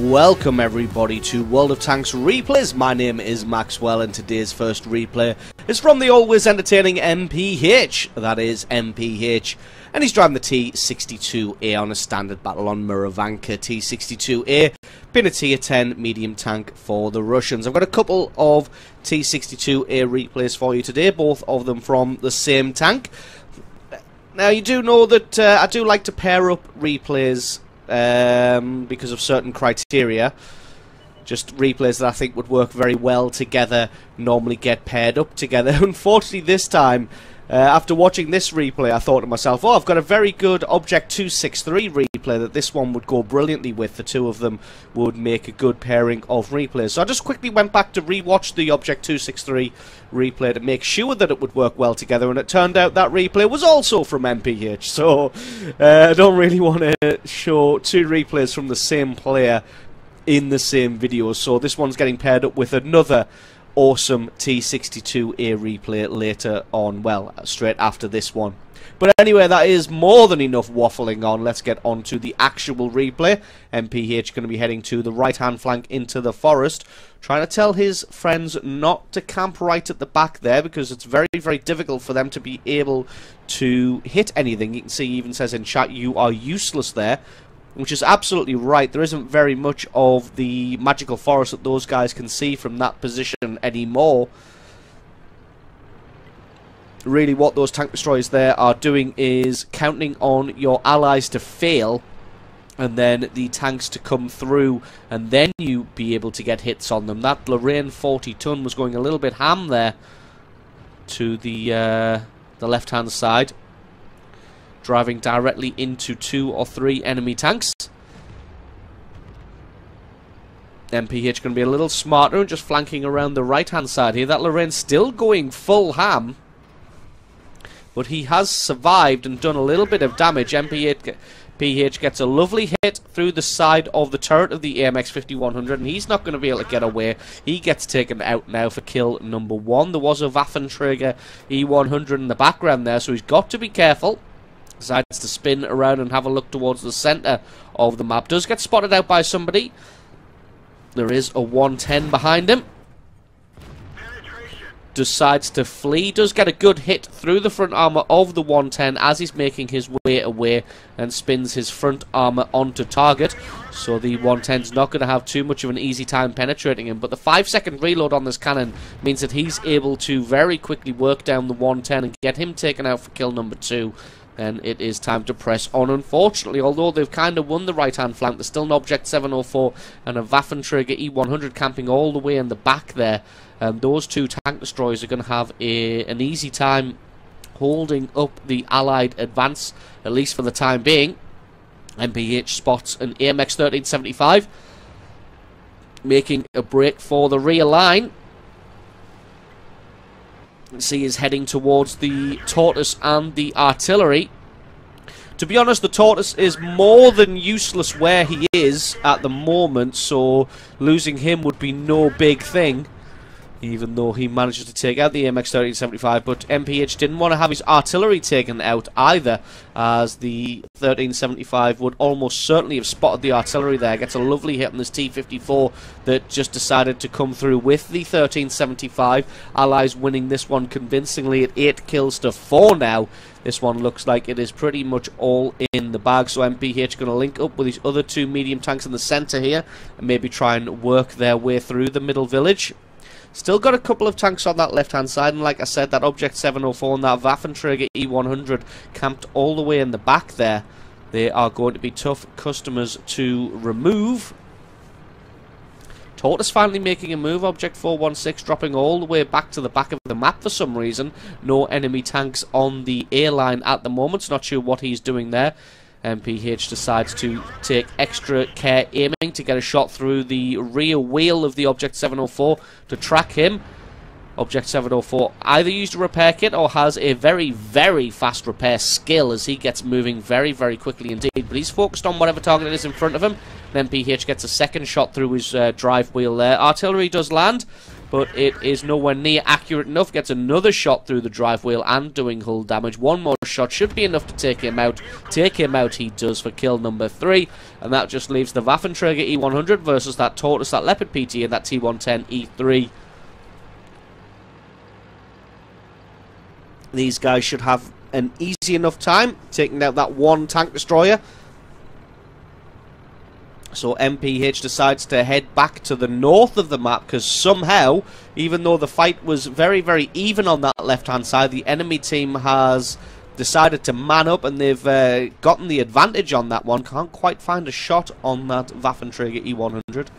Welcome everybody to World of Tanks replays. My name is Maxwell and today's first replay is from the always entertaining MPH, that is MPH, and he's driving the T-62A on a standard battle on Moravanka. T-62A been a tier 10 medium tank for the Russians. I've got a couple of T-62A replays for you today, both of them from the same tank. Now you do know that I do like to pair up replays because of certain criteria. Just replays that I think would work very well together normally get paired up together. Unfortunately this time, after watching this replay, I thought to myself, oh, I've got a very good Object 263 replay that this one would go brilliantly with. The two of them would make a good pairing of replays. So I just quickly went back to rewatch the Object 263 replay to make sure that it would work well together, and it turned out that replay was also from MPH. So I don't really want to show two replays from the same player in the same video. So this one's getting paired up with another awesome T-62A replay later on, well, straight after this one. But anyway, that is more than enough waffling on. Let's get on to the actual replay. MPH going to be heading to the right-hand flank into the forest, trying to tell his friends not to camp right at the back there, because it's very, very difficult for them to be able to hit anything. You can see he even says in chat, "You are useless there," which is absolutely right. There isn't very much of the magical forest that those guys can see from that position anymore. Really what those tank destroyers there are doing is counting on your allies to fail and then the tanks to come through, and then you be able to get hits on them. That Lorraine 40-ton was going a little bit ham there to the left-hand side, driving directly into 2 or 3 enemy tanks. MPH going to be a little smarter and just flanking around the right-hand side here. That Lorraine still going full ham, but he has survived and done a little bit of damage. MPH gets a lovely hit through the side of the turret of the AMX 5100, and he's not going to be able to get away. He gets taken out now for kill number 1. There was a Waffenträger E100 in the background there, so he's got to be careful. Decides to spin around and have a look towards the centre of the map. Does get spotted out by somebody. There is a 110 behind him. Decides to flee. Does get a good hit through the front armour of the 110 as he's making his way away, and spins his front armour onto target. So the 110's not going to have too much of an easy time penetrating him. But the 5-second reload on this cannon means that he's able to very quickly work down the 110 and get him taken out for kill number 2. And it is time to press on. Unfortunately, although they've kind of won the right-hand flank, there's still an Object 704 and a Waffenträger E100 camping all the way in the back there. And those two tank destroyers are going to have an easy time holding up the Allied advance, at least for the time being. MPH spots an AMX 1375, making a break for the rear line. See, is heading towards the Tortoise and the artillery. To be honest, the Tortoise is more than useless where he is at the moment, so losing him would be no big thing, even though he manages to take out the AMX 1375. But MPH didn't want to have his artillery taken out either, as the 1375 would almost certainly have spotted the artillery there. Gets a lovely hit on this T-54 that just decided to come through with the 1375. Allies winning this one convincingly at 8 kills to 4 now. This one looks like it is pretty much all in the bag. So MPH going to link up with his other 2 medium tanks in the centre here and maybe try and work their way through the middle village. Still got a couple of tanks on that left-hand side, and like I said, that Object 704 and that Waffenträger E100 camped all the way in the back there. They are going to be tough customers to remove. Tortoise finally making a move. Object 416 dropping all the way back to the back of the map for some reason. No enemy tanks on the A-line at the moment. Not sure what he's doing there. MPH decides to take extra care aiming to get a shot through the rear wheel of the Object 704 to track him. Object 704 either used a repair kit or has a very, very fast repair skill, as he gets moving very, very quickly indeed. But he's focused on whatever target it is in front of him. And MPH gets a second shot through his drive wheel there. Artillery does land. but it is nowhere near accurate enough. Gets another shot through the drive wheel and doing hull damage. One more shot should be enough to take him out. Take him out he does for kill number 3, and that just leaves the Waffenträger E100 versus that Tortoise, that Leopard PT, and that T110 E3. These guys should have an easy enough time taking out that one tank destroyer. So MPH decides to head back to the north of the map, because somehow, even though the fight was very, very even on that left-hand side, the enemy team has decided to man up, and they've gotten the advantage on that one. Can't quite find a shot on that Waffenträger E100.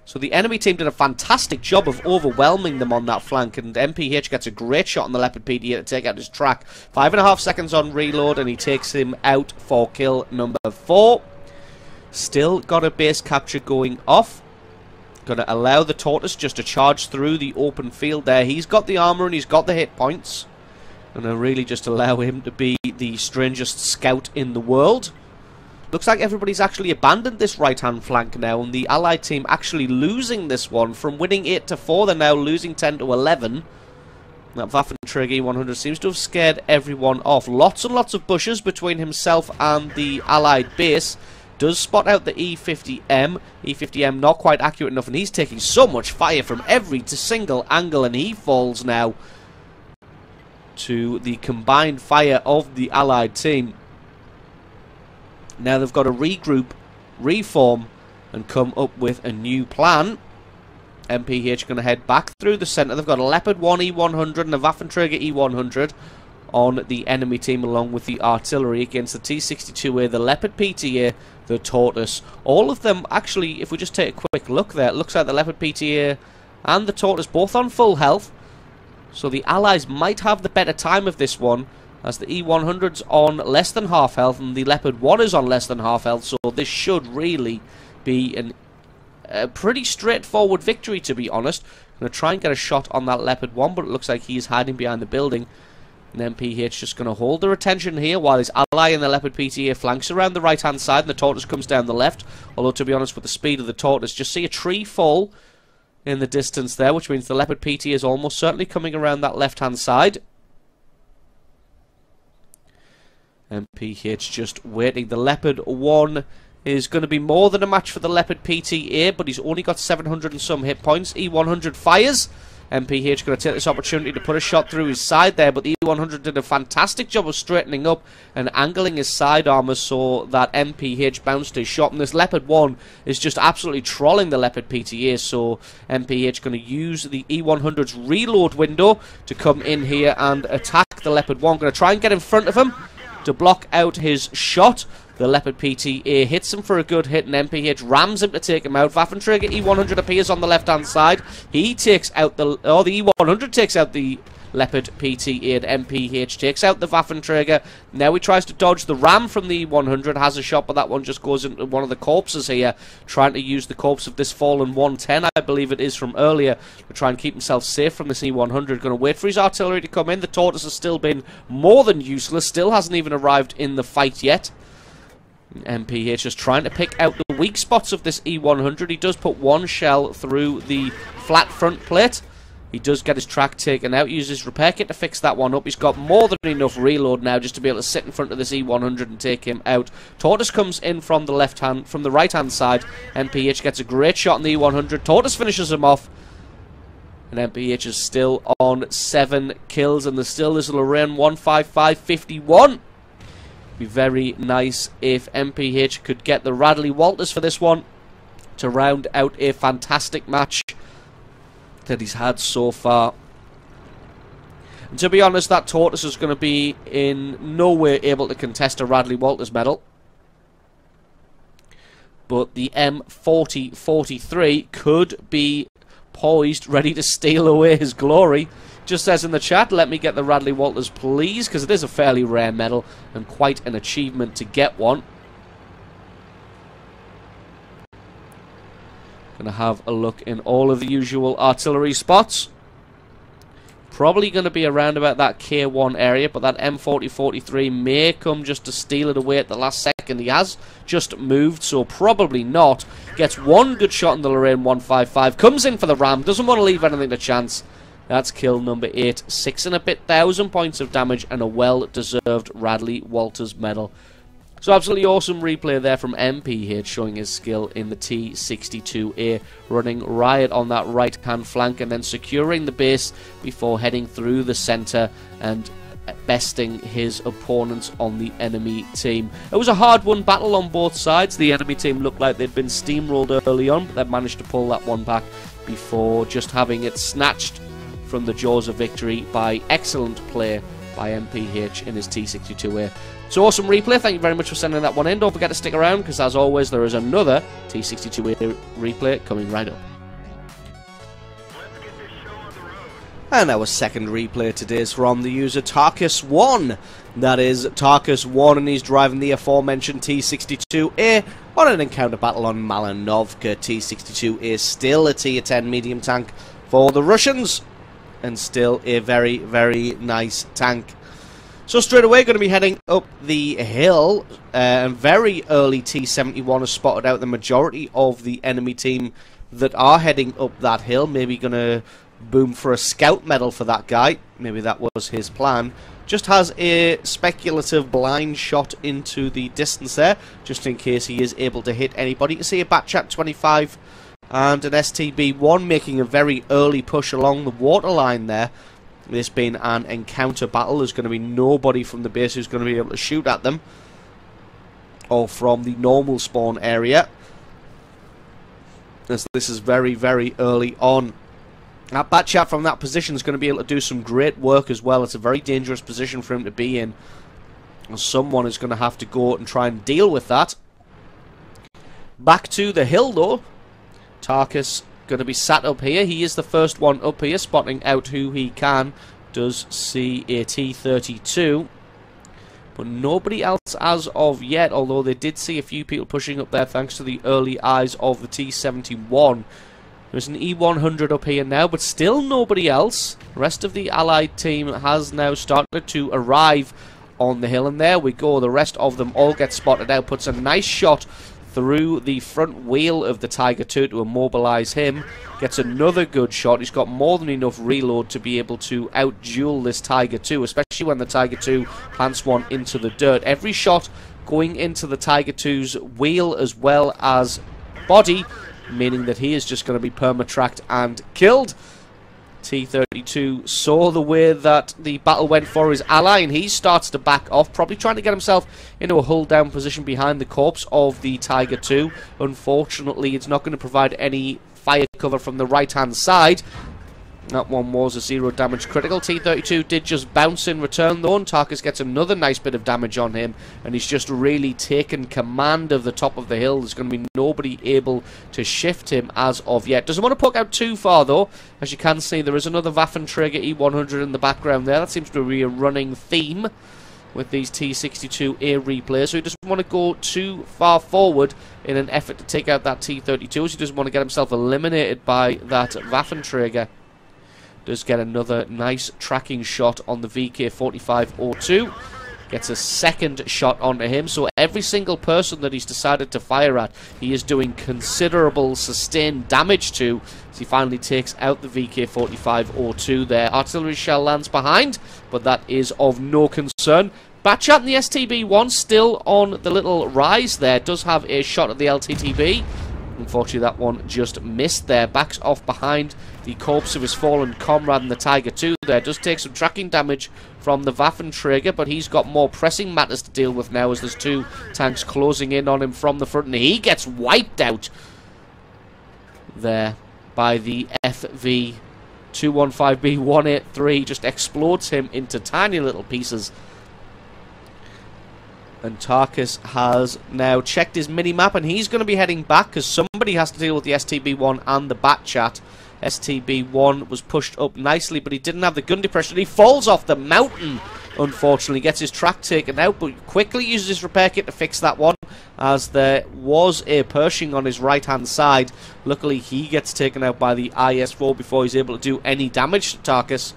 So the enemy team did a fantastic job of overwhelming them on that flank, and MPH gets a great shot on the Leopard PT to take out his track. 5.5 seconds on reload, and he takes him out for kill number 4. Still got a base capture going off. Going to allow the Tortoise just to charge through the open field there. He's got the armor and he's got the hit points. Going to really just allow him to be the strangest scout in the world. Looks like everybody's actually abandoned this right-hand flank now, and the Allied team actually losing this one. From winning 8-4, they're now losing 10-11. That Waffenträger E100 seems to have scared everyone off. Lots and lots of bushes between himself and the Allied base. Does spot out the E50M. E50M not quite accurate enough, and he's taking so much fire from every single angle, and he falls now to the combined fire of the Allied team. Now they've got to regroup, reform, and come up with a new plan. MPH going to head back through the centre. They've got a Leopard 1 E100 and a Waffenträger E100 on the enemy team, along with the artillery against the T-62A, the Leopard PTA, the Tortoise. All of them, actually, if we just take a quick look there, it looks like the Leopard PTA and the Tortoise both on full health. So the Allies might have the better time of this one, as the E100's on less than half health and the Leopard 1 is on less than half health. So this should really be a pretty straightforward victory, to be honest. I'm going to try and get a shot on that Leopard 1, but it looks like he's hiding behind the building. And MPH just going to hold their attention here while his ally in the Leopard PTA flanks around the right-hand side and the Tortoise comes down the left. Although, to be honest, with the speed of the Tortoise, just see a tree fall in the distance there, which means the Leopard PT is almost certainly coming around that left-hand side. MPH just waiting. The Leopard 1 is going to be more than a match for the Leopard PTA, but he's only got 700 and some hit points. E100 fires. MPH going to take this opportunity to put a shot through his side there, but the E100 did a fantastic job of straightening up and angling his side armor so that MPH bounced his shot. And this Leopard 1 is just absolutely trolling the Leopard PTA, so MPH going to use the E100's reload window to come in here and attack the Leopard 1. Going to try and get in front of him to block out his shot. The Leopard PTA hits him for a good hit, and MPH rams him to take him out. Waffenträger E100 appears on the left-hand side. He takes out the E100 takes out the Leopard PTA, and MPH takes out the Waffenträger. Now he tries to dodge the ram from the E100, has a shot, but that one just goes into one of the corpses here, trying to use the corpse of this fallen 110, I believe it is, from earlier, to try and keep himself safe from this E100. Going to wait for his artillery to come in. The Tortoise has still been more than useless, still hasn't even arrived in the fight yet. MPH just trying to pick out the weak spots of this E100. He does put one shell through the flat front plate. He does get his track taken out, uses repair kit to fix that one up. He's got more than enough reload now just to be able to sit in front of this E100 and take him out. Tortoise comes in from the right-hand side. MPH gets a great shot on the E100. Tortoise finishes him off. And MPH is still on 7 kills, and there's still this Lorraine 155-51. Be very nice if MPH could get the Radley Walters for this one to round out a fantastic match that he's had so far. And to be honest, that Tortoise is going to be in no way able to contest a Radley Walters medal. But the M4043 could be poised, ready to steal away his glory. Just says in the chat, let me get the Radley Walters, please, because it is a fairly rare medal and quite an achievement to get one. Going to have a look in all of the usual artillery spots. Probably going to be around about that K1 area, but that M4043 may come just to steal it away at the last second. second. He has just moved, so probably not. Gets one good shot in the Lorraine 155. Comes in for the ram. Doesn't want to leave anything to chance. That's kill number 8. 6 and a bit thousand points of damage and a well-deserved Radley Walters medal. So absolutely awesome replay there from MPH, showing his skill in the T-62A, running riot on that right-hand flank and then securing the base before heading through the centre and besting his opponents on the enemy team. It was a hard-won battle on both sides. The enemy team looked like they'd been steamrolled early on, but they managed to pull that one back before just having it snatched from the jaws of victory by excellent play by MPH in his T-62A. So awesome replay. Thank you very much for sending that one in. Don't forget to stick around, because as always there is another T-62A replay coming right up. And our second replay today is from the user Tarkus1. That is Tarkus1, and he's driving the aforementioned T-62A on an encounter battle on Malinovka. T-62A still a tier 10 medium tank for the Russians, and still a very, very nice tank. So straight away going to be heading up the hill, and very early T-71 has spotted out the majority of the enemy team that are heading up that hill. Maybe going to boom for a scout medal for that guy. Maybe that was his plan. Just has a speculative blind shot into the distance there, just in case he is able to hit anybody. You can see a Batchat 25 and an STB1 making a very early push along the waterline there. This being an encounter battle, there's going to be nobody from the base who's going to be able to shoot at them, or from the normal spawn area, as this is very, very early on. That Batchat from that position is going to be able to do some great work as well. It's a very dangerous position for him to be in, and someone is going to have to go out and try and deal with that. Back to the hill though. Tarkus going to be sat up here. He is the first one up here, spotting out who he can. Does see a T-32, but nobody else as of yet, although they did see a few people pushing up there thanks to the early eyes of the T-71. There's an E-100 up here now, but still nobody else. The rest of the Allied team has now started to arrive on the hill, and there we go. The rest of them all get spotted out. Puts a nice shot through the front wheel of the Tiger II to immobilize him. Gets another good shot. He's got more than enough reload to be able to out-duel this Tiger II, especially when the Tiger II plants one into the dirt. Every shot going into the Tiger II's wheel as well as body, meaning that he is just going to be perma-tracked and killed. T-32 saw the way that the battle went for his ally, and he starts to back off, probably trying to get himself into a hull-down position behind the corpse of the Tiger II. Unfortunately, it's not going to provide any fire cover from the right-hand side. That one was a 0 damage critical. T-32 did just bounce in return though, and Tarkus gets another nice bit of damage on him, and he's just really taken command of the top of the hill. There's going to be nobody able to shift him as of yet. Doesn't want to poke out too far though. As you can see, there is another Waffenträger E-100 in the background there. That seems to be a running theme with these T-62A replays. So he doesn't want to go too far forward in an effort to take out that T-32, as he doesn't want to get himself eliminated by that Waffenträger. Does get another nice tracking shot on the VK4502. Gets a second shot onto him. So every single person that he's decided to fire at, he is doing considerable sustained damage to, as he finally takes out the VK4502 there. Artillery shell lands behind, but that is of no concern. Batchat and the STB1 still on the little rise there. Does have a shot at the LTTB. Unfortunately, that one just missed there. Backs off behind the corpse of his fallen comrade and the Tiger II there. Does take some tracking damage from the Waffenträger, but he's got more pressing matters to deal with now, as there's two tanks closing in on him from the front, and he gets wiped out there by the FV215B183. Just explodes him into tiny little pieces. And Tarkus has now checked his mini-map, and he's going to be heading back because somebody has to deal with the STB1 and the Batchat. STB1 was pushed up nicely, but he didn't have the gun depression. He falls off the mountain, unfortunately. Gets his track taken out, but quickly uses his repair kit to fix that one, as there was a Pershing on his right-hand side. Luckily, he gets taken out by the IS-4 before he's able to do any damage to Tarkus.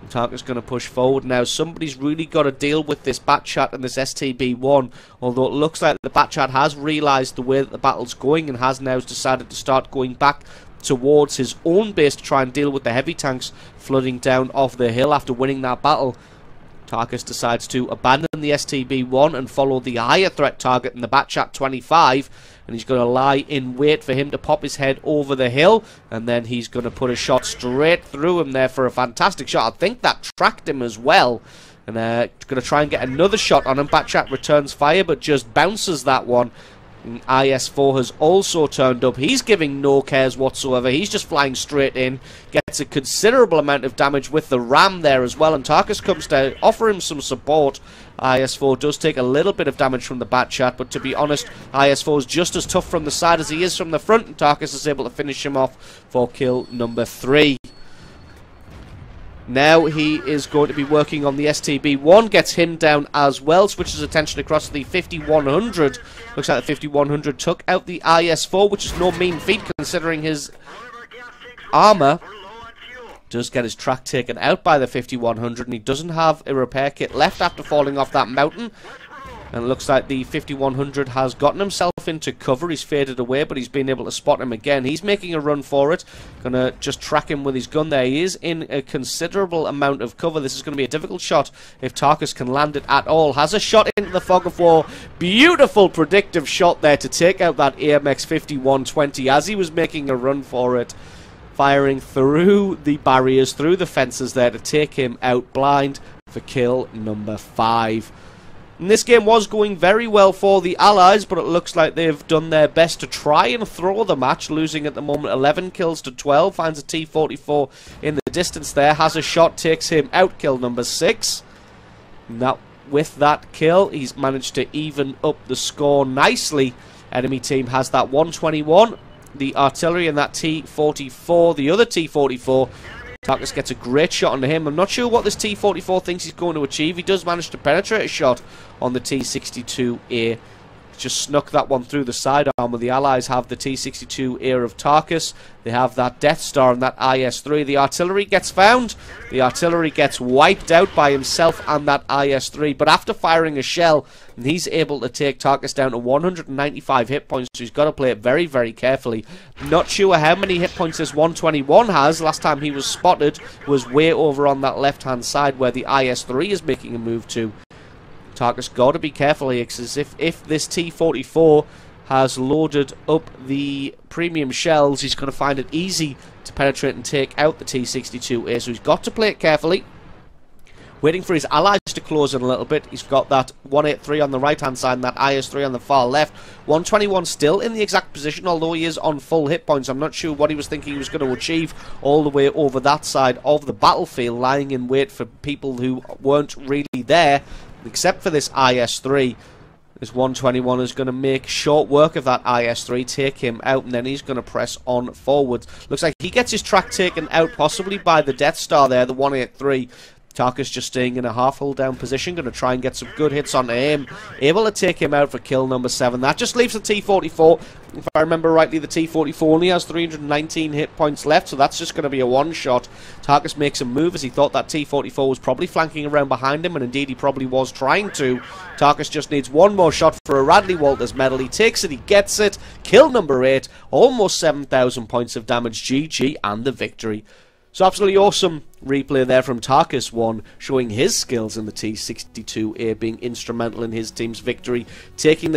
Target's going to push forward now. Somebody's really got to deal with this Batchat and this STB-1, although it looks like the Batchat has realised the way that the battle's going and has now decided to start going back towards his own base to try and deal with the heavy tanks flooding down off the hill after winning that battle. Tarkus decides to abandon the STB-1 and follow the higher threat target in the Batchat 25, and he's going to lie in wait for him to pop his head over the hill, and then he's going to put a shot straight through him there for a fantastic shot. I think that tracked him as well, and going to try and get another shot on him. Batchat returns fire but just bounces that one. And IS-4 has also turned up. He's giving no cares whatsoever. He's just flying straight in. Gets a considerable amount of damage with the ram there as well. And Tarkus comes to offer him some support. IS-4 does take a little bit of damage from the Batchat, but to be honest, IS-4 is just as tough from the side as he is from the front. And Tarkus is able to finish him off for kill number 3. Now he is going to be working on the STB-1, gets him down as well, switches attention across to the 5100. Looks like the 5100 took out the IS-4, which is no mean feat considering his armour. Does get his track taken out by the 5100, and he doesn't have a repair kit left after falling off that mountain. And it looks like the 5100 has gotten himself into cover. He's faded away, but he's been able to spot him again. He's making a run for it. Gonna just track him with his gun there. He is in a considerable amount of cover. This is going to be a difficult shot if Tarkus can land it at all. Has a shot into the fog of war. Beautiful predictive shot there to take out that AMX 5120 as he was making a run for it. Firing through the barriers, through the fences there to take him out blind for kill number 5. And this game was going very well for the Allies, but it looks like they've done their best to try and throw the match, losing at the moment 11 kills to 12. Finds a T-44 in the distance there, has a shot, takes him out, kill number 6. Now, with that kill, he's managed to even up the score nicely. Enemy team has that 121. The artillery and that T-44, the other T-44, Tarkus gets a great shot onto him. I'm not sure what this T-44 thinks he's going to achieve. He does manage to penetrate a shot on the T-62A. Just snuck that one through the sidearm. The Allies have the T-62A of Tarkus. They have that Death Star and that IS-3. The artillery gets found. The artillery gets wiped out by himself and that IS-3. But after firing a shell, he's able to take Tarkus down to 195 hit points. So he's got to play it very, very carefully. Not sure how many hit points this 121 has. Last time he was spotted was way over on that left-hand side where the IS-3 is making a move to. Tarkus got to be careful here, because if this T-44 has loaded up the premium shells, he's going to find it easy to penetrate and take out the T-62A, so he's got to play it carefully. Waiting for his allies to close in a little bit. He's got that 183 on the right hand side and that IS-3 on the far left. 121 still in the exact position, although he is on full hit points. I'm not sure what he was thinking he was going to achieve all the way over that side of the battlefield, lying in wait for people who weren't really there. Except for this IS-3, this 121 is going to make short work of that IS-3, take him out, and then he's going to press on forwards. Looks like he gets his track taken out, possibly by the Death Star there, the 183. Tarkus just staying in a half hull down position, going to try and get some good hits onto him. Able to take him out for kill number 7. That just leaves the T-44. If I remember rightly, the T-44 only has 319 hit points left, so that's just going to be a one-shot. Tarkus makes a move as he thought that T-44 was probably flanking around behind him, and indeed he probably was trying to. Tarkus just needs one more shot for a Radley Walters medal. He takes it, he gets it. Kill number 8. Almost 7,000 points of damage. GG and the victory. So absolutely awesome replay there from Tarkus 1, showing his skills in the T-62A, being instrumental in his team's victory, taking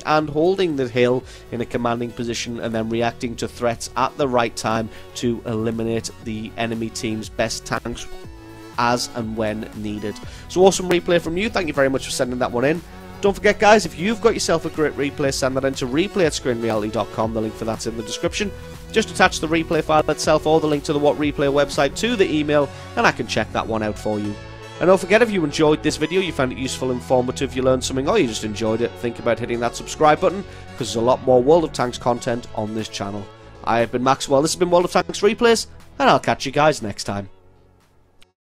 and holding the hill in a commanding position, and then reacting to threats at the right time to eliminate the enemy team's best tanks as and when needed. So awesome replay from you. Thank you very much for sending that one in. Don't forget, guys, if you've got yourself a great replay, send that in to replay@screenreality.com. The link for that's in the description. Just attach the replay file itself or the link to the What Replay website to the email, and I can check that one out for you. And don't forget, if you enjoyed this video, you found it useful, informative, you learned something, or you just enjoyed it, think about hitting that subscribe button, because there's a lot more World of Tanks content on this channel. I have been Maxwell, this has been World of Tanks Replays, and I'll catch you guys next time.